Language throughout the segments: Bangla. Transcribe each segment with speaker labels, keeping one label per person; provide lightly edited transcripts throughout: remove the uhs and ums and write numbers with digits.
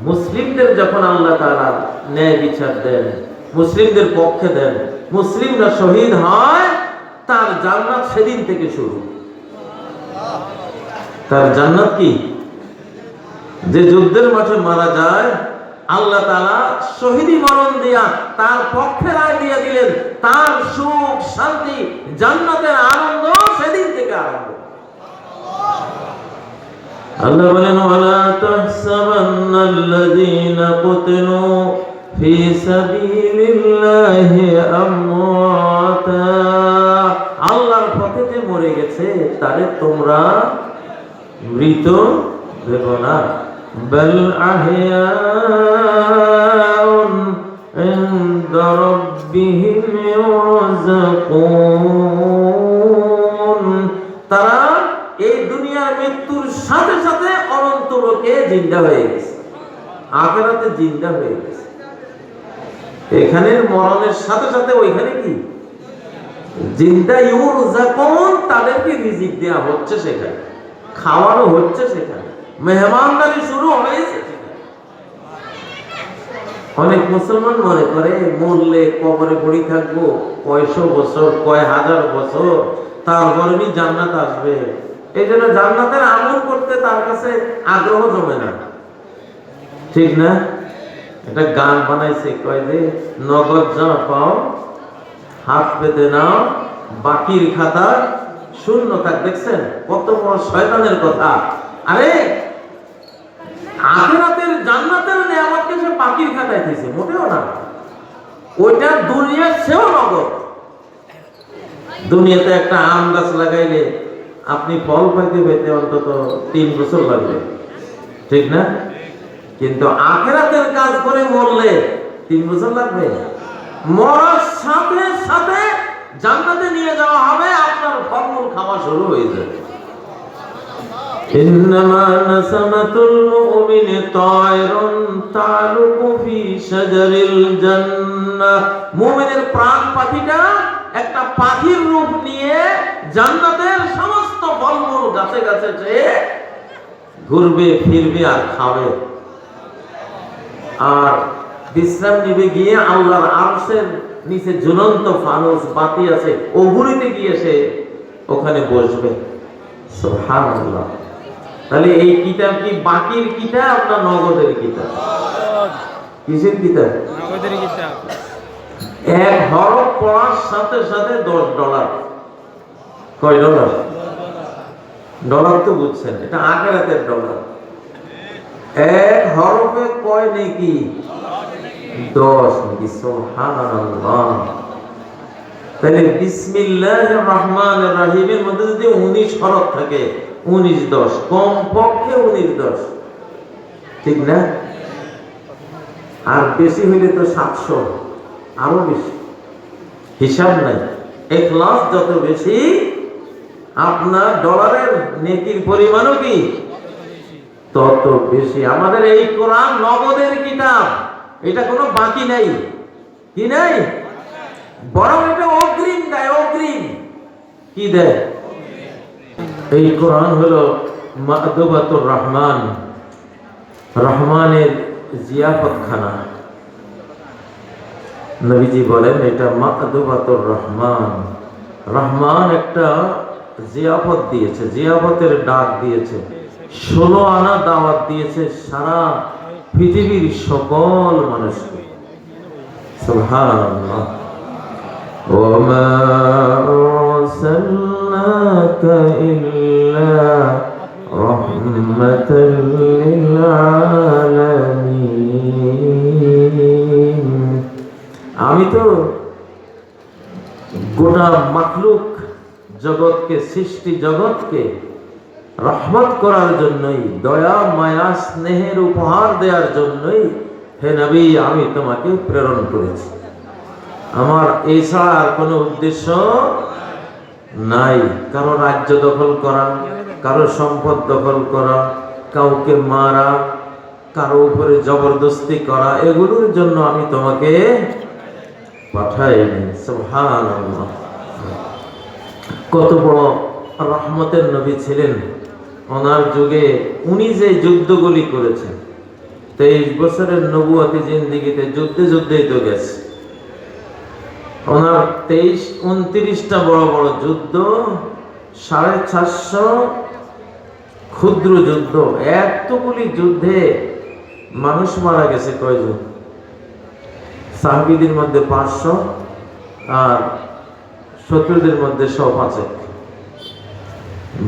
Speaker 1: মুসলিমদের যখন আল্লাহ তাআলা ন্যায় বিচার দেন, মুসলিমদের পক্ষে দেন, মুসলিমরা শহীদ হয়, তার জান্নাত সেদিন থেকে শুরু। তার জান্নাত কি? যে যুদ্ধের মাঠে মারা যায়, আল্লাহ তাআলা শহীদি মরণ দিয়া তার পক্ষে রায় দিয়ে দিলেন, তার সুখ শান্তি জান্নাতের আনন্দ সেদিন থেকে আরম্ভ। আল্লাহ বলেন, ওয়ালা তাহসাবান্নাল্লাযীনা কুতিলু ফি সাবিলিল্লাহি আমওয়াতা, আল্লাহর পথে যে মরে গেছে তারে তোমরা মৃত ভেবো না, বাল আহইয়াউন ইনদা রাব্বিহিম ইউরযাকুন, তারা এই দুনিয়ার মৃত্যুর সাথে সাথে অনন্ত লোকে জিন্দা হয়ে গেছে, আখিরাতে জিন্দা হয়ে গেছে। এখানের মরণের সাথে সাথে ওইখানে কি জিন্দা, ইউরযাকুন, তাদেরকে রিজিক দেয়া হচ্ছে, সেখানে খাওয়ানো হচ্ছে, সেখানে মেহমানদারি শুরু হয়েছে। অনেক মুসলমান মনে করে মরলে কবরে পড়ে থাকবো কয়শো বছর, কয় হাজার বছর, তারপরে জান্নাত আসবে। এই জন্য জান্নাতের আমল করতে তার কাছে আগ্রহ জমে না, ঠিক না? একটা গান বানাইছে, কয় যে নগদ যা পাও হাত পেতে নাও, বাকির খাতা শূন্য থাক। দেখছেন কত বড় শয়তানের কথা। আরে আখিরাতের জান্নাতের নিয়ামতকে সে বাকির খাতায় দিয়েছে, মোটেও না। ওইটা দুনিয়ার চেয়েও নগদ। দুনিয়াতে একটা আম গাছ লাগাইলে আপনি ফল পাইতে পেতে অন্তত 3 বছর লাগবে, ঠিক না? কিন্তু আখিরাতের কাজ করে মরলে 3 বছর লাগবে। মরার সাথে সাথে জান্নাতে নিয়ে যাওয়া হবে, আপনার ফলমূল খাওয়া শুরু হয়ে যাবে। ইন্নামা নাসামাতুল মুমিনি তায়রুন তালুকু ফি শাজারিল জান্নাহ, মুমিনের প্রাণ পাখিটা একটা পাখির রূপ নিয়ে জান্নাতের সমস্ত ফলমূল গাছে গাছে চেয়ে ঘুরবে ফিরবে আর খাবে, আর বিশ্রাম নিবে গিয়ে আল্লাহর আরশের নিচে ঝুলন্ত ফানুস বাতি আছে, ওগুলিতে গিয়ে সে ওখানে বসবে। সুবহানাল্লাহ। তাহলে এই কিতাব কি বাকির কিতাব না নগদের কিতাব? কিসের কিতাব? নগদের কিতাব। এক হরফ পড়ার সাথে সাথে $10। কয় ডলার? ডলার তো বুঝছেন, এটা আখিরাতের ডলার। এক হরফে কয় নেকি? 10 নেকি। সুবহানাল্লাহ। তাহলে বিসমিল্লাহির রহমানির রহিমের মধ্যে যদি 19 হরফ থাকে, 19 10, কম পক্ষে 19 10, ঠিক না? আর বেশি হইলে তো 700, আরো বেশি, হিসাব নাই। ইখলাস যত বেশি, আপনার ডলারের নেকির পরিমাণও কি তত বেশি। আমাদের এই কোরআন নগদের কিতাব, এটা কোনো বাকি নাই, কি নাই, বরং এটা অগ্রিম দেয়। অগ্রিম কি দেয়? এই কোরআন হলো মা'দুবাতুর রহমান, রহমানের জিয়াফতখানা। নবীজি বলেন এটা মা'দুবাতুর রহমান। রহমান একটা জিয়াফত দিয়েছে, জিয়াফতের ডাক দিয়েছে, 16 আনা দাওয়াত দিয়েছে সারা পৃথিবীর সকল মানুষকে। সুবহানাল্লাহ। ওমা আরসালনাকা ইল্লা রাহমাতাল লিল আলামিন, আমি তো গোটা মাখলুক জগৎকে, সৃষ্টি জগৎকে রহমত করার জন্যই, দয়া মায়া স্নেহের উপহার দেওয়ার জন্যই হে নবী আমি তোমাকে প্রেরণ করেছি। আমার এছাড়া আর কোনো উদ্দেশ্য নাই। কারো রাজ্য দখল করা, কারো সম্পদ দখল করা, কাউকে মারা, কারো উপরে জবরদস্তি করা, এগুলোর জন্য আমি তোমাকে পাঠাইনি। সুবহানাল্লাহ। কত বড় রহমতের নবী ছিলেন। ওনার যুগে উনি যে যুদ্ধগুলি করেছেন, 23 বছরের নবুয়তি জিন্দেগিতে যুদ্ধে যুদ্ধেই তো গেছে। ওনার 29টা বড় বড় যুদ্ধ, 450 ক্ষুদ্র যুদ্ধ, এতগুলি যুদ্ধে মানুষ মারা গেছে কয়জন? সাহাবীদের মধ্যে 500 আর শত্রুদের মধ্যে 105।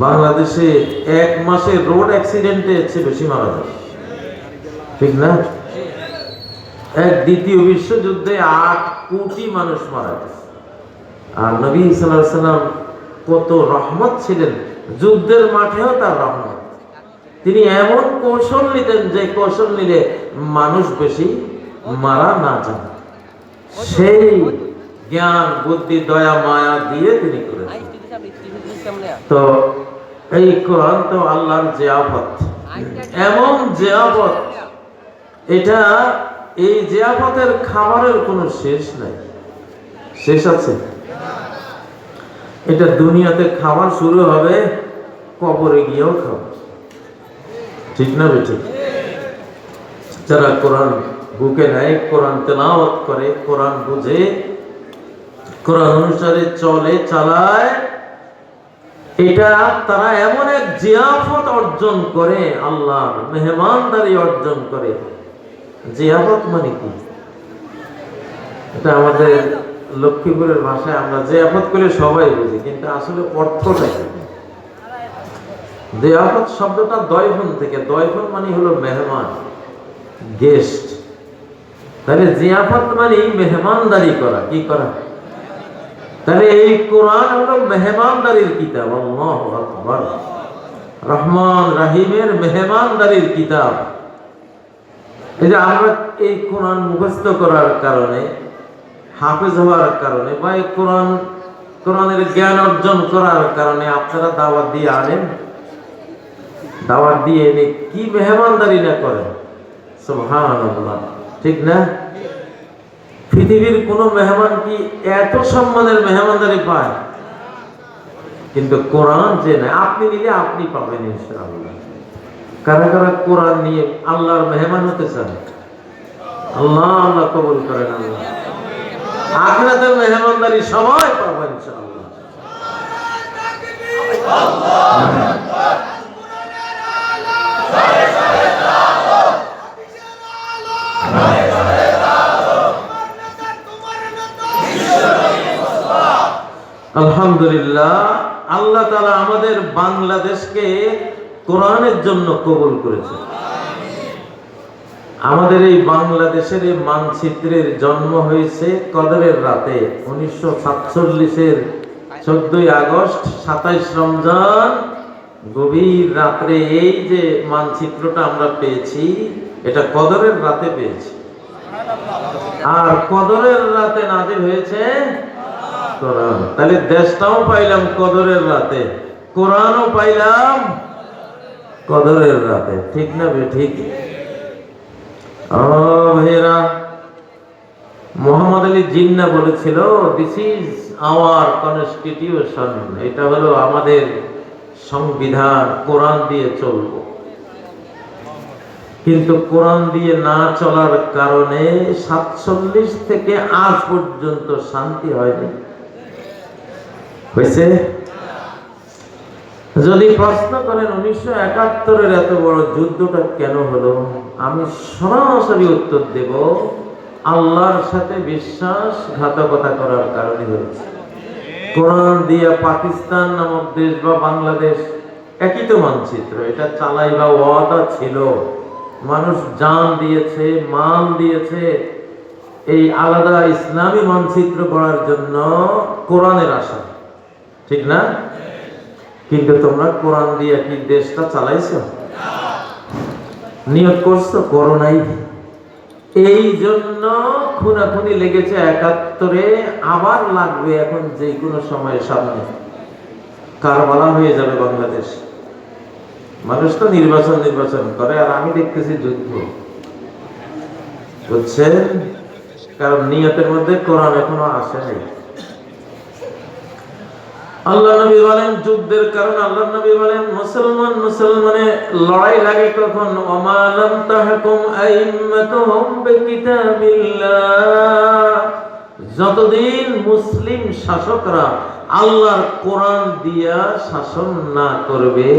Speaker 1: বাংলাদেশে এক মাসে রোড অ্যাক্সিডেন্টে বেশি মারা যায়, ঠিক না? দ্বিতীয় বিশ্বযুদ্ধে 8 কোটি মানুষ মারা গেছে। আর নবী সাল্লাল্লাহু আলাইহি সাল্লাম কত রহমত ছিলেন, যুদ্ধের মাঠেও তার রহমত। তিনি এমন কৌশল নিতেন যে কৌশল নিলে মানুষ বেশি মারা না যায়, সেই জ্ঞান বুদ্ধি দয়া মায়া দিয়ে তিনি করেছেন। তো এই কোরআন তো আল্লাহর জিয়াফত, এমন জিয়াফত, এটা এই জিয়াফতের খাবারের কোনো শেষ নাই। শেষ আছে? এটা দুনিয়াতে খাবার শুরু হবে, কবরে গিয়েও খাবে, ঠিক না বেঠিক? যারা কোরআন বুকে নেয়, কোরআন তেলাওয়াত করে, কোরআন বুঝে, কোরআন অনুসারে চলে চালায়, এটা তারা এমন এক জিয়াফত অর্জন করে, আল্লাহর মেহমানদারি অর্জন করে। জিয়াফত মানে কি? এটা আমাদের লক্ষ্মীপুরের ভাষায় আমরা জিয়াফত করে সবাই বুঝি, কিন্তু আসলে অর্থটা কি? জিয়াফত শব্দটা দয়ফন থেকে, দয়ফন মানে হলো মেহমান, গেস্ট। তাহলে জিয়াফত মানে মেহমানদারি করা, কি করা? তাহলে এই কোরআন হলো মেহমানদারির কিতাব। আল্লাহু আকবার। রহমান রহিমের মেহমানদারির কিতাব। এই যে আমরা এই কোরআন মুখস্থ করার কারণে, হাফেজ হওয়ার কারণে, বা এই কোরআনের জ্ঞান অর্জন করার কারণে আপনারা দাওয়াত দিয়ে আনেন, দাওয়াত দিয়ে এনে কি মেহমানদারি না করেন, সুবহানাল্লাহ, ঠিক না? পৃথিবীর কোন মেহমান কি এত সম্মানের মেহমানদারি পায়? কিন্তু কোরআন যে না, আপনি নিলে আপনি পাবেন ইনশাআল্লাহ। কারা কারা কোরআন নিয়ে আল্লাহর মেহমান হতে চান? আল্লাহ আল্লাহ কবুল করেন। আল্লাহ আখিরাতের মেহমানদারি সবাই পাবেন ইনশাআল্লাহ। আলহামদুলিল্লাহ, আল্লাহ তাআলা আমাদের বাংলাদেশকে কোরআনের জন্য কবুল করেছে। আমাদের এই বাংলাদেশের এই মানচিত্রের জন্ম হয়েছে কদরের রাতে, 1947-এর 14ই আগস্ট, 27 রমজান, গভীর রাত্রে। এই যে মানচিত্রটা আমরা পেয়েছি, এটা কদরের রাতে পেয়েছি। আর কদরের রাতে নাজিল হয়েছে কোরআন। তাহলে দেশটাও পাইলাম কদরের রাতে, কোরআনও পাইলাম কদরের রাতে, ঠিক না ঠিক? ভাইরা, মোহাম্মদ আলী জিন্নাহ বলেছিল, দিস ইজ আওয়ার কনস্টিটিউশন, এটা হলো আমাদের সংবিধান, কোরআন দিয়ে চলব। কিন্তু কোরআন দিয়ে না চলার কারণে 47 থেকে আজ পর্যন্ত শান্তি হয়নি। হয়েছে? যদি প্রশ্ন করেন 1971-এর এত বড় যুদ্ধটা কেন হলো, আমি সরাসরি উত্তর দেব, আল্লাহর সাথে বিশ্বাসঘাতকতা করার কারণে হয়েছে। কোরআন দিয়ে পাকিস্তান নামক দেশ বা বাংলাদেশ একই তো মানচিত্র, এটা চালাইবা ওয়াদা ছিল, মানুষ জান দিয়েছে, মাল দিয়েছে এই আলাদা ইসলামী মানচিত্র করার জন্য কোরআনের আশা, ঠিক না? কিন্তু তোমরা কোরআন দিয়ে কি দেশটা চালাইছো? নিয়ত করছো? করো নাই। এই জন্য খুনাখুনি লেগেছে 71-এ, আবার লাগবে এখন যে কোনো সময়ের সামনে। কারবালা হয়ে যাবে বাংলাদেশ। মানুষ তো নির্বাচন করে, আর আমি দেখতেছি যুদ্ধ, বুঝছেন? কারণ নিয়তের মধ্যে কোরআন এখনো আসে নাই। আল্লাহ নবী বলেন যুদ্ধের কারণ, আল্লাহ নবী বলেন মুসলমানের লড়াই লাগে কখন? ওমা লাম তাহকুম আইম্মাতুহুম বিকিতাবিল্লাহ, যতদিন মুসলিম শাসকরা আল্লাহর কোরআন দিয়া শাসন না করবে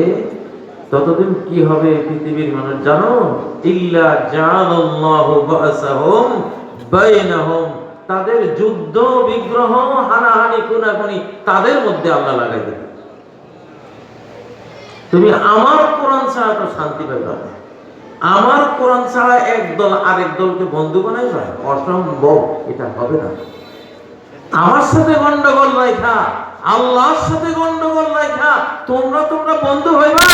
Speaker 1: ততদিন কি হবে পৃথিবীর মানুষ জানো? ইল্লা জাআলাল্লাহু বাসাহুম বাইনাহুম, তাদের যুদ্ধ বিগ্রহ হানাহানি খুনাখুনি তাদের মধ্যে আল্লাহ লাগাই দেবে। তুমি আমার কোরআন ছাড়া তো শান্তি পাবে না। আমার কোরআন ছাড়া একদল আরেক দলকে বন্ধু বানাইবে, অসম্ভব, এটা হবে না। আমার সাথে গন্ডগোল রাখা, আল্লাহর সাথে গন্ডগোল রাখা তোমরা বন্ধু হইবা,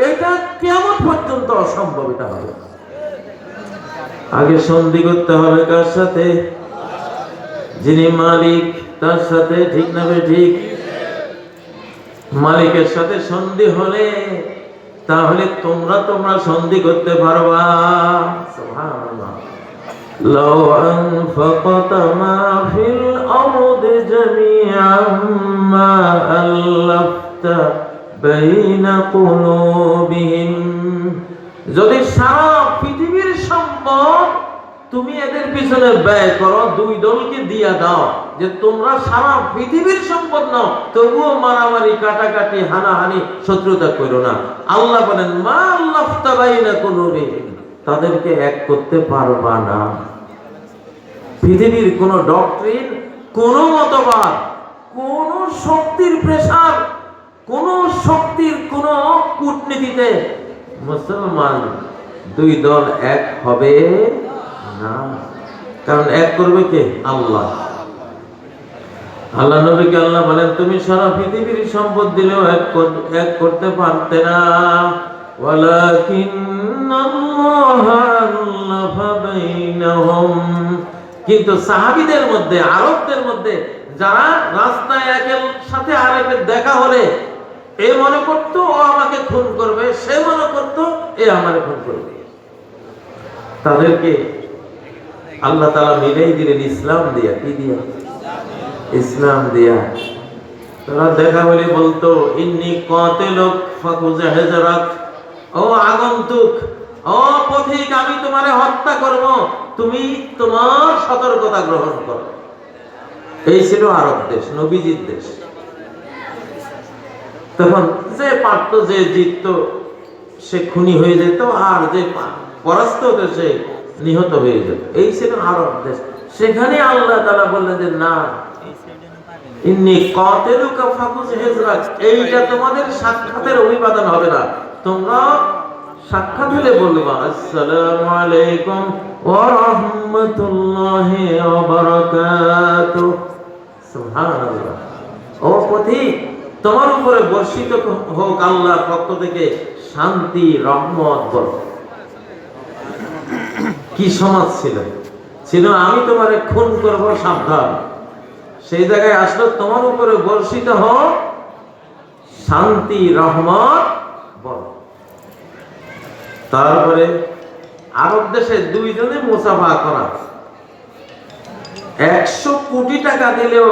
Speaker 1: এটা কিয়ামত পর্যন্ত অসম্ভব, এটা হবে না। আগে সন্ধি করতে হবে কার সাথে? যিনি মালিক তার সাথে, ঠিক না ঠিক? মালিকের সাথে সন্ধি হলে তাহলে তোমরা সন্ধি করতে পারবা। সুবহানাল্লাহ। লাউ আনফাকতা মা ফিল আরদি জামিআন মা আল্লাফতা বাইনা কুলুবিহিম, যদি সারা পৃথিবীর সম্পদ তুমি এদের পিছনে ব্যয় করো, দুই দলকে দিয়া দাও যে তোমরা সারা পৃথিবীর সম্পদ নাও, তবুও মারামারি কাটাকাটি হানাহানি শত্রুতা করো না। আল্লাহ বলেন মা আল্লাফতা বাইনা কুলুবিহিম, তাদেরকে এক করতে পারবা না। পৃথিবীর কোন ডক্ট্রিন, কোন মতবাদ, কোন শক্তির প্রেসার, কোন শক্তির কোন কূটনীতিতে মুসলমান দুই দল এক হবে না। কারণ এক করবে কে? আল্লাহ। আল্লাহ নবীকে আল্লাহ বলেন তুমি সারা পৃথিবীর সম্পদ দিলেও এক করতে পারতে না। ওয়ালাকিন্নাল্লাহা আল্লাফা বাইনাহুম, কিন্তু সাহাবীদের মধ্যে, আরবদের মধ্যে যারা রাস্তায় একের সাথে আরেকের দেখা হলে এ মনে করতো ও আমাকে খুন করবে, সে মনে করতো এ আমাকে খুন করবে, তাদেরকে আল্লাহ তাআলা মিলাই দিলেন ইসলাম দিয়া। কি দিয়া? ইসলাম দিয়া। তারা দেখা হলে বলতো ইন্নী কাতিলুক ফাকুযা হিজরাক, ও আগন্তুক, ও পথিক, আমি তোমারে হত্যা করব, তুমি তোমার সতর্কতা গ্রহণ করো। এই ছিল আরব দেশ, নবীজির দেশ। তখন যে পারত, যে জিতত সে খুনি হয়ে যেত, আর যে পরাস্ত হতো সে নিহত হয়ে যেত। এই ছিল আরব দেশ। সেখানে আল্লাহ তাআলা বললেন যে না, ইন্নী কাতিলুকা ফাকুযা হিজরাক, এইটা তোমাদের সাক্ষাতের অভিবাদন হবে না। তোমরা সাক্ষাৎ হলে বলবা আসসালামু আলাইকুম ওয়া রাহমাতুল্লাহি ওয়া বারাকাতুহু। সুবহানাল্লাহ। ও পথিক, তোমার উপরে বর্ষিত হোক আল্লাহর পক্ষ থেকে শান্তি, রহমত। বল কি সমাজ ছিল আমি তোমারে খুন করব, সাবধান। সেই জায়গায় আসলো তোমার উপরে বর্ষিত হোক শান্তি, রহমত। বল। তারপরে আরব দেশে দুইজনে মুসাফা করা, 100 কোটি টাকা দিলেও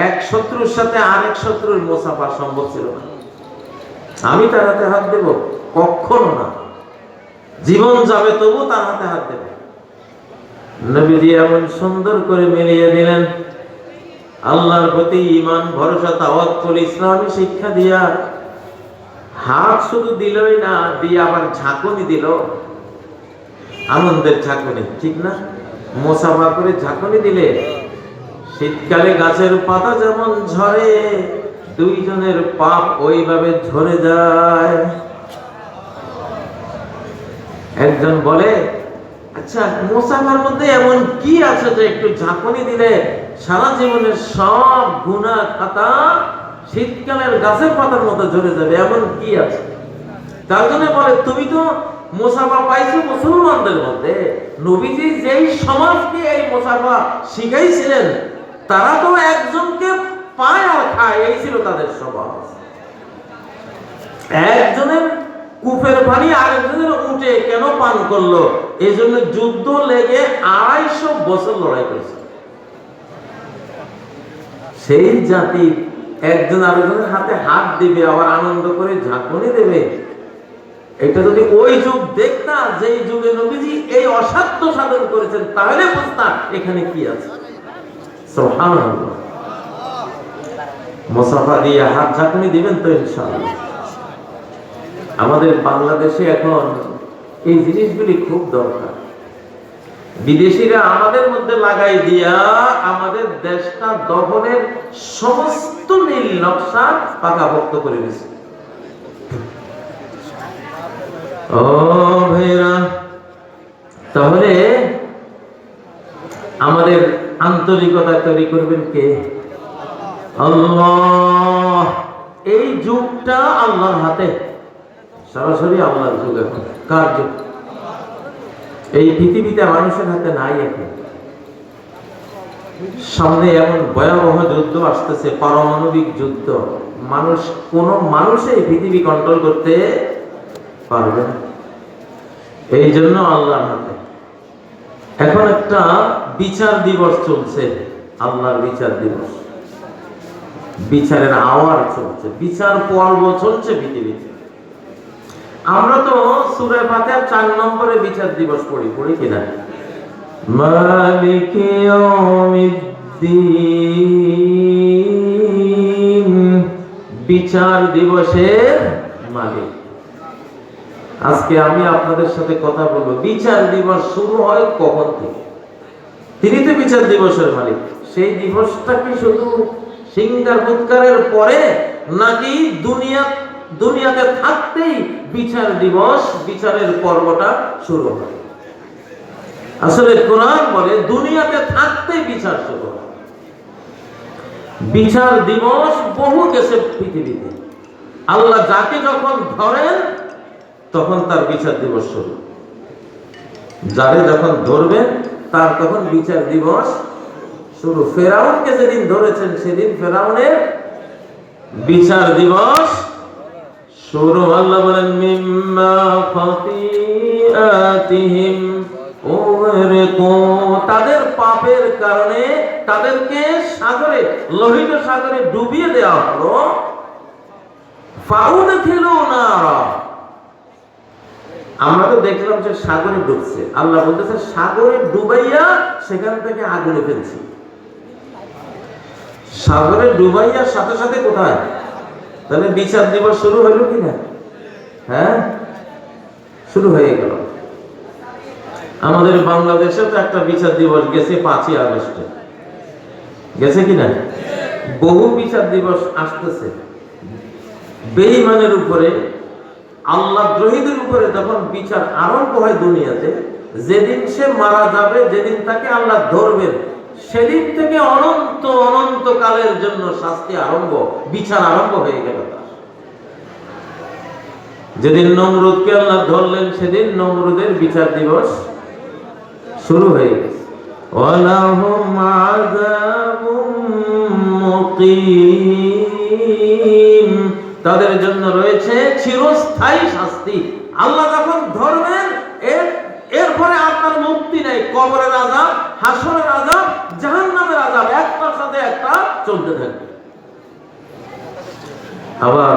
Speaker 1: এক শত্রুর সাথে আরেক শত্রুর মুসাফা সম্ভব ছিল না। আমি তার হাতে হাত দেব? কখনো না। জীবন যাবে তবু তার হাতে হাত দেব। নবীজি এমন সুন্দর করে মিলিয়ে দিলেন, আল্লাহর প্রতি ঈমান, ভরসা, তাওয়াক্কুল, ইসলামী শিক্ষা দিয়া হাত শুধু দিলই না, দিয়ে আবার ঝাঁকুনি দিল, আনন্দের ঝাঁকুনি, ঠিক না? মুসাফা করে ঝাঁকুনি দিলে শীতকালে গাছের পাতা যেমন ঝরে, দুইজনের পাপ ওইভাবে ঝরে যায়। একজন বলে আচ্ছা মুসাফার মধ্যে এমন কি আছে যে একটু ঝাঁকুনি দিলে সারা জীবনের সব গুনাহ খাতা শীতকালের গাছের পাতার মতো ঝরে যাবে, এমন কি আছে? তার জন্য বলে তুমি তো মুসাফা পাইছো মুসলমানদের মধ্যে। নবীজি যেই সমাজকে এই মুসাফা শিখাইছিলেন তারা তো একজনকে পায় আর খায়, এই ছিল তাদের সমাজ। একজনের কূপের পানি আরেকজনের উঠে কেন পান করলো, এই জন্য যুদ্ধ লেগে 250 বছর লড়াই করেছে। সেই জাতি একজন আরেকজনের হাতে হাত দিবে, আবার আনন্দ করে ঝাঁকুনি দেবে। এটা যদি ওই যুগ দেখতা, যেই যুগে নবীজি এই অসাধ্য সাধন করেছেন, তাহলে বুঝতা এখানে কি আছে। সুবহানাল্লাহ। মুসাফা দিয়ে হাত ঝাঁকুনি দিবেন তো ইনশাআল্লাহ। আমাদের বাংলাদেশে এখন এই জিনিসগুলি খুব দরকার। বিদেশিরা আমাদের মধ্যে লাগাই দিয়া আমাদের দেশটা দখলের সমস্ত নীল নকশা পাকাপোক্ত করে দিয়েছে। ও ভাইরা, তাহলে আমাদের আন্তরিকতা তৈরি করবেন কে? আল্লাহ। এই যুগটা আল্লাহর হাতে, সরাসরি আল্লাহর যুগ। এখন কার যুগ? এই পৃথিবীতে মানুষের হাতে নাই। এখন সামনে এমন ভয়াবহ যুদ্ধ আসতেছে, পারমাণবিক যুদ্ধ। কোন মানুষে এই পৃথিবী কন্ট্রোল করতে পারবে না। এই জন্য আল্লাহর হাতে। এখন একটা বিচার দিবস চলছে, আল্লাহর বিচার দিবস। বিচারের আওয়াজ চলছে, বিচার পর্ব চলছে পৃথিবীতে। আমরা তো সূরা ফাতিহার 4 নম্বরে বিচার দিবস পড়ি কিনা? মালিকি ইয়াউমিদ্দিন, বিচার দিবসের মালিক। আজকে আমি আপনাদের সাথে কথা বলবো, বিচার দিবস শুরু হয় কখন থেকে? তিনি তো বিচার দিবসের মালিক। সেই দিবসটা কি শুধু সিঙ্গার ফুৎকারের পরে, নাকি দুনিয়াতে থাকতেই বিচার দিবস, বিচারের পর্বটা শুরু হয়? আসলে কোরআন বলে দুনিয়াতে থাকতেই বিচার শুরু হয়। বিচার দিবস বহু গেছে পৃথিবীতে। আল্লাহ যাকে যখন ধরেন তখন তার বিচার দিবস শুরু। যারে যখন ধরবেন তার তখন বিচার দিবস শুরু। ফেরাউনকে যেদিন ধরেছেন সেদিন ফেরাউনের বিচার দিবস শুরু। আল্লাহ বলেন মিম্মা খাতিআতিহিম উগরিকু, তাদের পাপের কারণে তাদেরকে সাগরে, লোহিত সাগরে ডুবিয়ে দেওয়া হলো। ফাউদখিলু নারা, আমরা তো দেখলাম যে সাগরে ডুবছে। আল্লাহ বলতেছে সাগরে ডুবাইয়া সেখান থেকে আগুনে ফেলছি। সাগরে ডুবাইয়ার সাথে সাথে কোথায়? তাহলে বিচার দিবস শুরু হইল কিনা? হ্যাঁ, শুরু হয়ে গেল। আমাদের বাংলাদেশে তো একটা বিচার দিবস গেছে 5ই আগস্টে, গেছে কিনা? বহু বিচার দিবস আসতেছে। বেঈমানের উপরে, আল্লাহ দ্রোহীদের উপরে যখন বিচার আরম্ভ হয় দুনিয়াতে, যেদিন সে মারা যাবে, যেদিন তাকে আল্লাহ ধরবেন, সেদিন থেকে অনন্ত অনন্ত কালের জন্য শাস্তি আরম্ভ, বিচার আরম্ভ হয়ে গেল। যেদিন নমরুদকে আল্লাহ ধরলেন সেদিন নমরুদের বিচার দিবস শুরু হয়ে গেছে। ওয়ালাহুম আযাবুম মুকিম, তাদের জন্য রয়েছে চিরস্থায়ী শাস্তি। আল্লাহ যখন ধরবেন এরপরে আপনার মুক্তি নেই। কবরের আযাব, হাসরের আযাব, জাহান্নামের আযাব একটার সাথে একটা চলতে থাকবে। আবার